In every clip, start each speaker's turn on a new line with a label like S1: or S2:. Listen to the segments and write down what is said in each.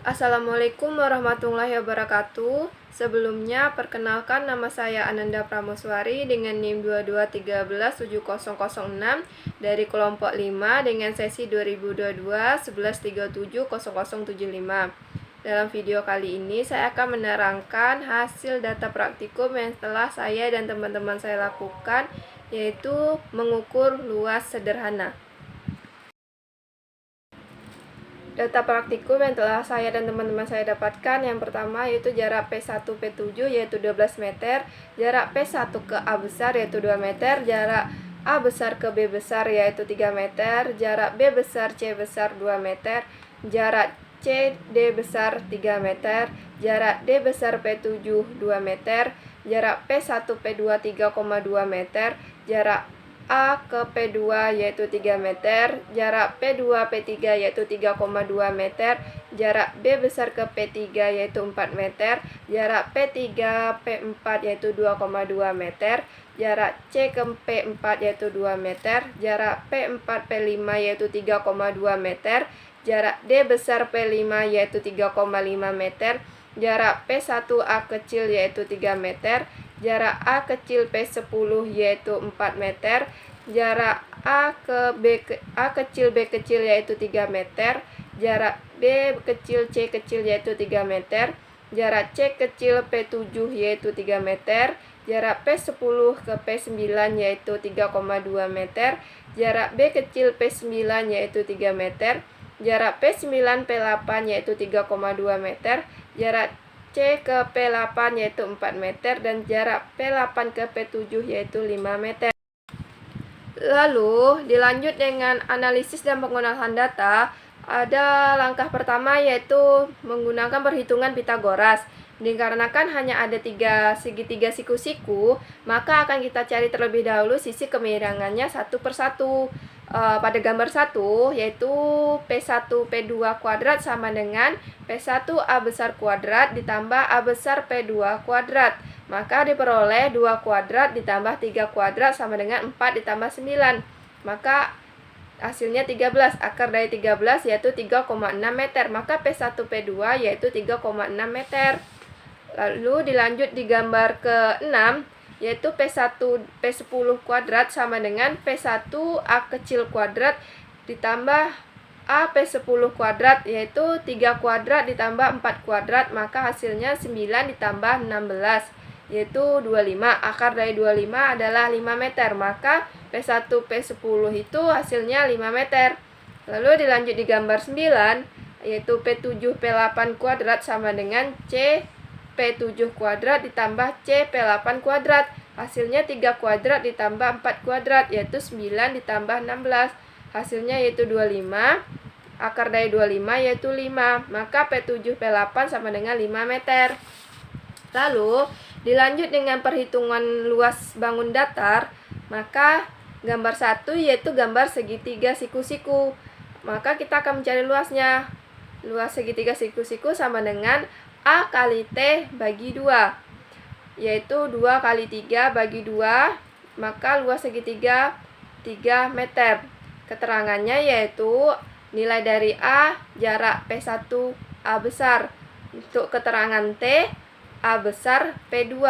S1: Assalamualaikum warahmatullahi wabarakatuh. Sebelumnya, perkenalkan nama saya Ananda Prameswari dengan NIM 22137006 dari kelompok 5 dengan sesi 2022-11370075. Dalam video kali ini, saya akan menerangkan hasil data praktikum yang telah saya dan teman-teman saya lakukan, yaitu mengukur luas sederhana. Data praktikum yang telah saya dan teman-teman saya dapatkan, yang pertama yaitu jarak P1 P7 yaitu 12 meter, jarak P1 ke A besar yaitu 2 meter, jarak A besar ke B besar yaitu 3 meter, jarak B besar C besar 2 meter, jarak C D besar 3 meter, jarak D besar P7 2 meter, jarak P1 P2 3,2 meter, jarak A ke P2 yaitu 3 meter, jarak P2 P3 yaitu 3,2 meter, jarak B besar ke P3 yaitu 4 meter, jarak P3 P4 yaitu 2,2 meter, jarak C ke P4 yaitu 2 meter, jarak P4 P5 yaitu 3,2 meter, jarak D besar P5 yaitu 3,5 meter, jarak P1 A kecil yaitu 3 meter, jarak A kecil P10 yaitu 4 meter, jarak A kecil B kecil yaitu 3 meter, jarak B kecil C kecil yaitu 3 meter, jarak C kecil P7 yaitu 3 meter, jarak P10 ke P9 yaitu 3,2 meter, jarak B kecil P9 yaitu 3 meter, jarak P9 P8 yaitu 3,2 meter, jarak C ke P8 yaitu 4 meter, dan jarak P8 ke P7 yaitu 5 meter. Lalu dilanjut dengan analisis dan penggunaan data. Ada langkah pertama yaitu menggunakan perhitungan Pythagoras. Dikarenakan hanya ada segitiga siku-siku, maka akan kita cari terlebih dahulu sisi kemiringannya satu persatu. Pada gambar 1 yaitu P1 P2 kuadrat sama dengan P1 A besar kuadrat ditambah A besar P2 kuadrat. Maka diperoleh 2 kuadrat ditambah 3 kuadrat sama dengan 4 ditambah 9. Maka hasilnya 13. Akar dari 13 yaitu 3,6 meter. Maka P1 P2 yaitu 3,6 meter. Lalu dilanjut di gambar ke-6 yaitu P1 P10 kuadrat sama dengan P1 A kecil kuadrat ditambah A P10 kuadrat yaitu 3 kuadrat ditambah 4 kuadrat, maka hasilnya 9 ditambah 16 yaitu 25. Akar dari 25 adalah 5 meter, maka P1 P10 itu hasilnya 5 meter. Lalu dilanjut di gambar 9 yaitu P7 P8 kuadrat sama dengan C P7 kuadrat ditambah C P8 kuadrat. Hasilnya 3 kuadrat ditambah 4 kuadrat yaitu 9 ditambah 16. Hasilnya yaitu 25. Akar dari 25 yaitu 5. Maka P7 P8 sama dengan 5 meter. Lalu dilanjut dengan perhitungan luas bangun datar. Maka gambar 1 yaitu gambar segitiga siku-siku. Maka kita akan mencari luasnya. Luas segitiga siku-siku sama dengan A kali T bagi 2, yaitu 2 kali 3 bagi 2, maka luas segitiga 3 meter. Keterangannya yaitu nilai dari A, jarak P1 A besar. Untuk keterangan T, A besar P2.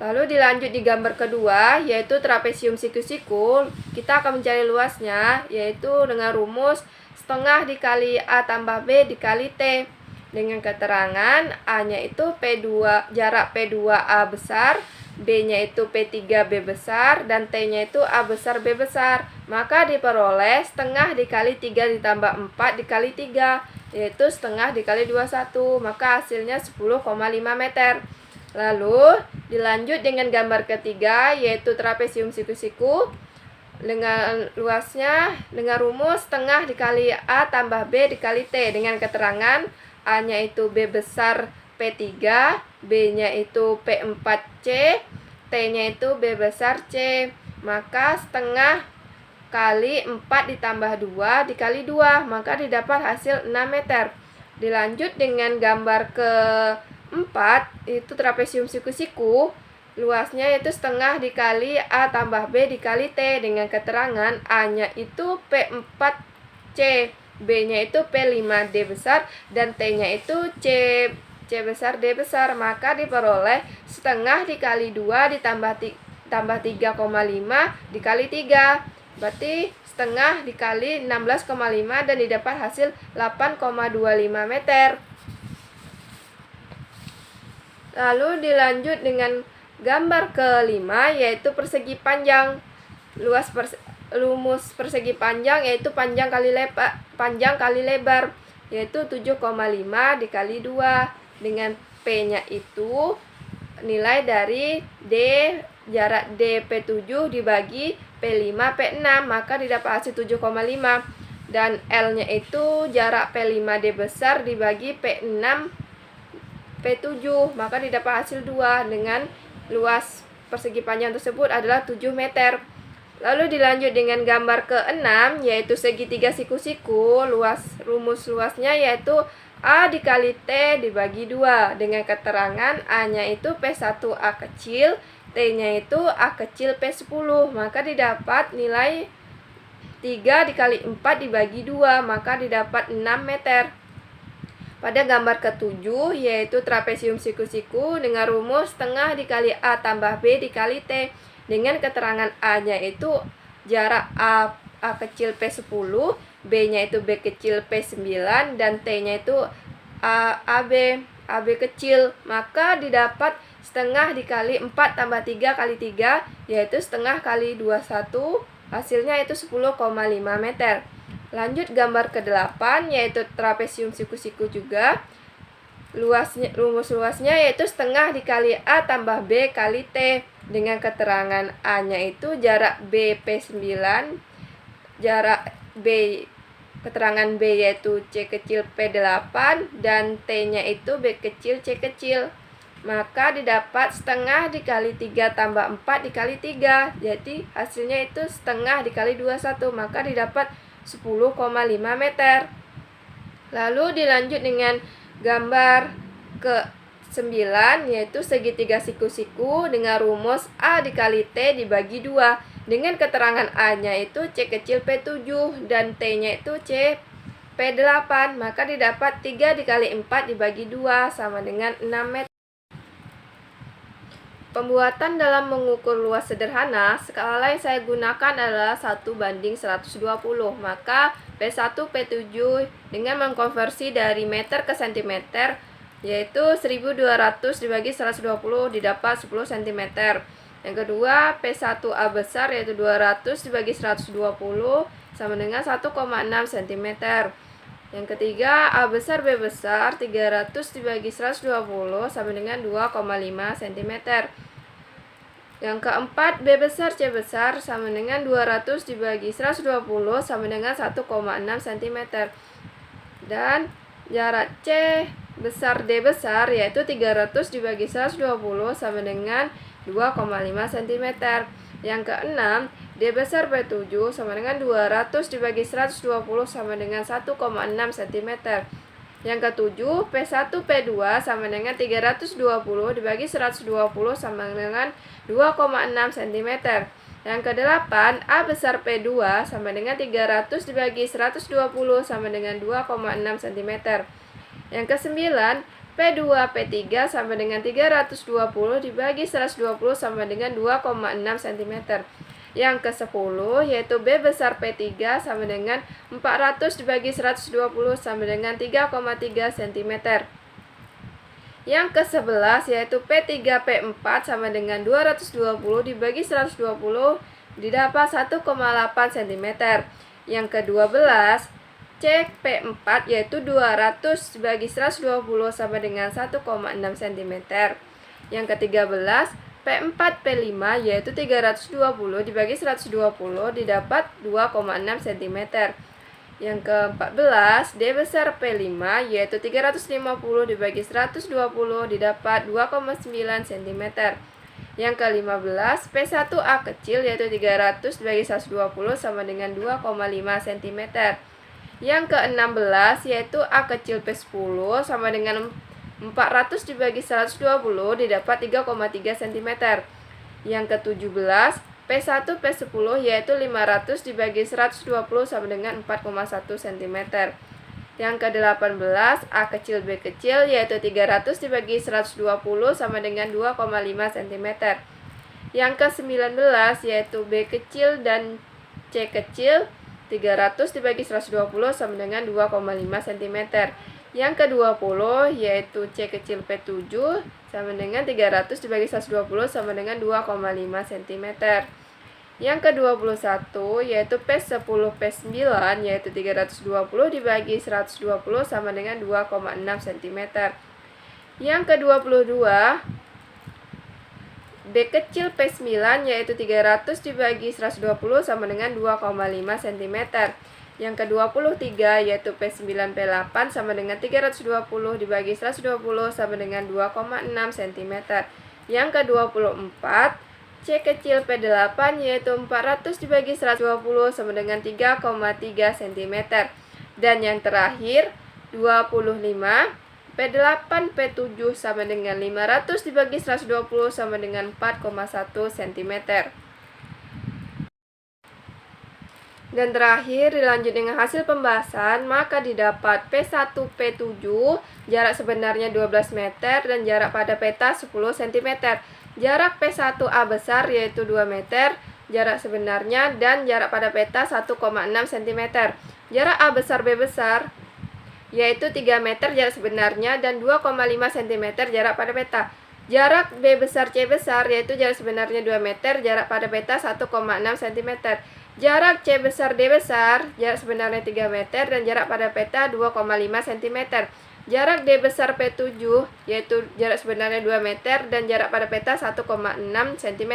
S1: Lalu dilanjut di gambar kedua, yaitu trapesium siku-siku. Kita akan mencari luasnya, yaitu dengan rumus setengah dikali A tambah B dikali T. Dengan keterangan A-nya itu P2, jarak P2A besar, B-nya itu P3B besar, dan T-nya itu A besar B besar. Maka diperoleh setengah dikali 3 ditambah 4 dikali 3, yaitu setengah dikali 21. Maka hasilnya 10,5 meter. Lalu dilanjut dengan gambar ketiga, yaitu trapesium siku-siku. Dengan luasnya, dengan rumus setengah dikali A tambah B dikali T. Dengan keterangan A-nya itu B besar P3, B-nya itu P4C, T-nya itu B besar C. Maka setengah kali 4 ditambah 2 dikali 2, maka didapat hasil 6 meter. Dilanjut dengan gambar ke-4, itu trapesium siku-siku. Luasnya yaitu setengah dikali A tambah B dikali T. Dengan keterangan A-nya itu P4C, B-nya itu P5D besar, dan T-nya itu C besar D besar. Maka diperoleh setengah dikali 2 tambah 3,5 dikali 3. Berarti setengah dikali 16,5 dan didapat hasil 8,25 meter. Lalu dilanjut dengan gambar kelima, yaitu persegi panjang. Rumus persegi panjang yaitu panjang kali lebar, yaitu 7,5 dikali 2, dengan P-nya itu nilai dari D, jarak D P7 dibagi P5 P6, maka didapat hasil 7,5. Dan L-nya itu jarak P5D besar dibagi P6 P7, maka didapat hasil 2, dengan luas persegi panjang tersebut adalah 7 meter. Lalu dilanjut dengan gambar ke-6, yaitu segitiga siku-siku. Rumus luasnya yaitu A dikali T dibagi 2, dengan keterangan A-nya itu P1A kecil, T-nya itu A kecil P10, maka didapat nilai 3 dikali 4 dibagi 2, maka didapat 6 meter. Pada gambar ke-7, yaitu trapesium siku-siku dengan rumus setengah dikali A tambah B dikali T, dengan keterangan A-nya itu jarak A kecil P10, B-nya itu B kecil P9, dan T-nya itu AB kecil, maka didapat setengah dikali 4 tambah 3 kali 3, yaitu setengah kali 21, hasilnya itu 10,5 meter. Lanjut gambar ke-8, yaitu trapesium siku-siku juga. Rumus luasnya yaitu setengah dikali A tambah B kali T, dengan keterangan A-nya itu jarak B P9, jarak B, keterangan B yaitu C kecil P8, dan T-nya itu B kecil C kecil. Maka didapat setengah dikali 3 tambah 4 dikali 3, jadi hasilnya itu setengah dikali 21, maka didapat 10,5 meter. Lalu dilanjut dengan gambar ke-9, yaitu segitiga siku-siku dengan rumus A dikali T dibagi 2, dengan keterangan A-nya itu C kecil P7 dan T-nya itu C P8, maka didapat 3 dikali 4 dibagi 2 sama dengan 6 meter. Pembuatan dalam mengukur luas sederhana, skala yang saya gunakan adalah 1:120, maka P1 P7 dengan mengkonversi dari meter ke cm, yaitu 1200 dibagi 120 didapat 10 cm. Yang kedua, P1A besar yaitu 200 dibagi 120 sama dengan 1,6 cm. Yang ketiga, A besar B besar 300 dibagi 120 sama dengan 2,5 cm. Yang keempat, B besar C besar sama dengan 200 dibagi 120 sama dengan 1,6 cm. Dan jarak C besar D besar yaitu 300 dibagi 120 sama dengan 2,5 cm. Yang keenam, D besar P7 sama dengan 200 dibagi 120 sama dengan 1,6 cm. Yang ketujuh, P1 P2 sama dengan 320 dibagi 120 sama dengan 2,6 cm. Yang kedelapan, A besar P2 sama dengan 300 dibagi 120 sama dengan 2,6 cm. Yang kesembilan, P2 P3 sama dengan 320 dibagi 120 sama dengan 2,6 cm. Yang ke-10 yaitu B besar P3 sama dengan 400 dibagi 120 sama dengan 3,3 cm. Yang ke-11 yaitu P3 P4 sama dengan 220 dibagi 120 didapat 1,8 cm. Yang ke-12 C P4 yaitu 200 dibagi 120 sama dengan 1,6 cm. Yang ke-13 P4 P5 yaitu 320 dibagi 120 didapat 2,6 cm. Yang ke-14 D besar P5 yaitu 350 dibagi 120 didapat 2,9 cm. Yang ke-15 P1A kecil yaitu 300 dibagi 120 sama dengan 2,5 cm. Yang ke-16 yaitu A kecil P10 sama dengan 400 dibagi 120 didapat 3,3 cm. Yang ke-17 P1 P10 yaitu 500 dibagi 120 sama dengan 4,1 cm. Yang ke-18 A kecil B kecil yaitu 300 dibagi 120 sama dengan 2,5 cm. Yang ke-19 yaitu B kecil dan C kecil 300 dibagi 120 sama dengan 2,5 cm. Yang ke-20 yaitu C kecil P7 sama dengan 300 dibagi 120 sama dengan 2,5 cm. Yang ke-21 yaitu P10 P9 yaitu 320 dibagi 120 sama dengan 2,6 cm. Yang ke-22 B kecil P9 yaitu 300 dibagi 120 sama dengan 2,5 cm. Yang ke-23 yaitu P9 P8 sama dengan 320 dibagi 120 sama dengan 2,6 cm. Yang ke-24 C kecil P8 yaitu 400 dibagi 120 sama dengan 3,3 cm. Dan yang terakhir 25 P8 P7 sama dengan 500 dibagi 120 sama dengan 4,1 cm. Dan terakhir dilanjut dengan hasil pembahasan, maka didapat P1 P7 jarak sebenarnya 12 meter dan jarak pada peta 10 cm. Jarak P1A besar yaitu 2 meter jarak sebenarnya dan jarak pada peta 1,6 cm. Jarak A besar B besar yaitu 3 meter jarak sebenarnya dan 2,5 cm jarak pada peta. Jarak B besar C besar yaitu jarak sebenarnya 2 meter jarak pada peta 1,6 cm. Jarak C besar D besar jarak sebenarnya 3 meter dan jarak pada peta 2,5 cm. Jarak D besar P7 yaitu jarak sebenarnya 2 meter dan jarak pada peta 1,6 cm.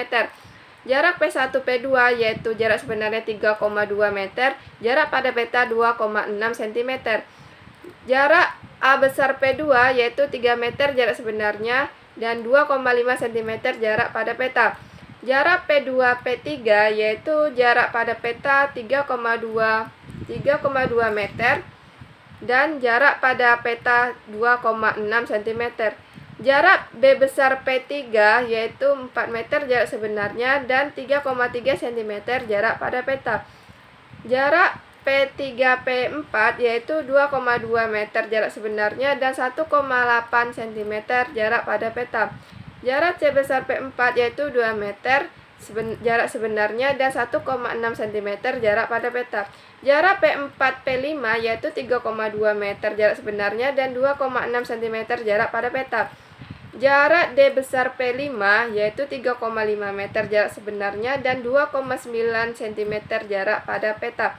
S1: Jarak P1 P2 yaitu jarak sebenarnya 3,2 meter, jarak pada peta 2,6 cm. Jarak A besar P2 yaitu 3 meter jarak sebenarnya dan 2,5 cm jarak pada peta. Jarak P2 P3 yaitu jarak pada peta 3,2 meter dan jarak pada peta 2,6 cm. Jarak B besar P3 yaitu 4 meter jarak sebenarnya dan 3,3 cm jarak pada peta. Jarak P3 P4 yaitu 2,2 meter jarak sebenarnya dan 1,8 cm jarak pada peta. Jarak C besar P4 yaitu 2 meter jarak sebenarnya dan 1,6 cm jarak pada peta. Jarak P4 P5 yaitu 3,2 meter jarak sebenarnya dan 2,6 cm jarak pada peta. Jarak D besar P5 yaitu 3,5 meter jarak sebenarnya dan 2,9 cm jarak pada peta.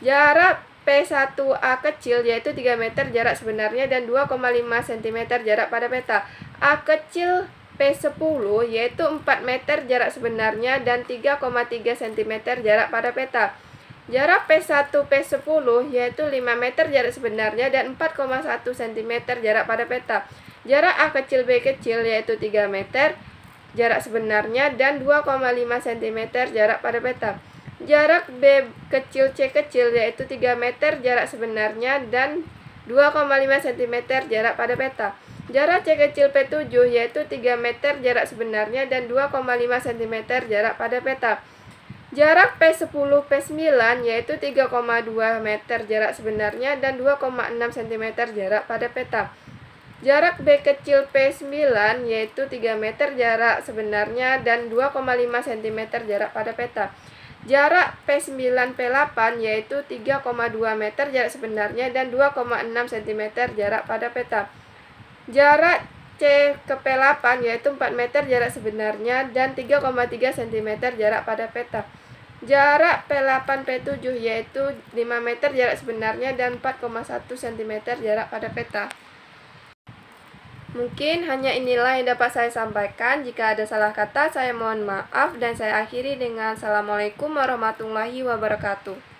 S1: Jarak P1A kecil yaitu 3 meter jarak sebenarnya dan 2,5 cm jarak pada peta. A kecil P10 yaitu 4 meter jarak sebenarnya dan 3,3 cm jarak pada peta. Jarak P1 P10 yaitu 5 meter jarak sebenarnya dan 4,1 cm jarak pada peta. Jarak A kecil B kecil yaitu 3 meter jarak sebenarnya dan 2,5 cm jarak pada peta. Jarak B kecil C kecil yaitu 3 meter jarak sebenarnya dan 2,5 cm jarak pada peta. Jarak C kecil P7 yaitu 3 meter jarak sebenarnya dan 2,5 cm jarak pada peta. Jarak P10 P9 yaitu 3,2 meter jarak sebenarnya dan 2,6 cm jarak pada peta. Jarak B kecil P9 yaitu 3 meter jarak sebenarnya dan 2,5 cm jarak pada peta. Jarak P9 P8 yaitu 3,2 meter jarak sebenarnya dan 2,6 cm jarak pada peta. Jarak C ke P8 yaitu 4 meter jarak sebenarnya dan 3,3 cm jarak pada peta. Jarak P8 P7 yaitu 5 meter jarak sebenarnya dan 4,1 cm jarak pada peta. Mungkin hanya inilah yang dapat saya sampaikan. Jika ada salah kata, saya mohon maaf dan saya akhiri dengan Assalamualaikum warahmatullahi wabarakatuh.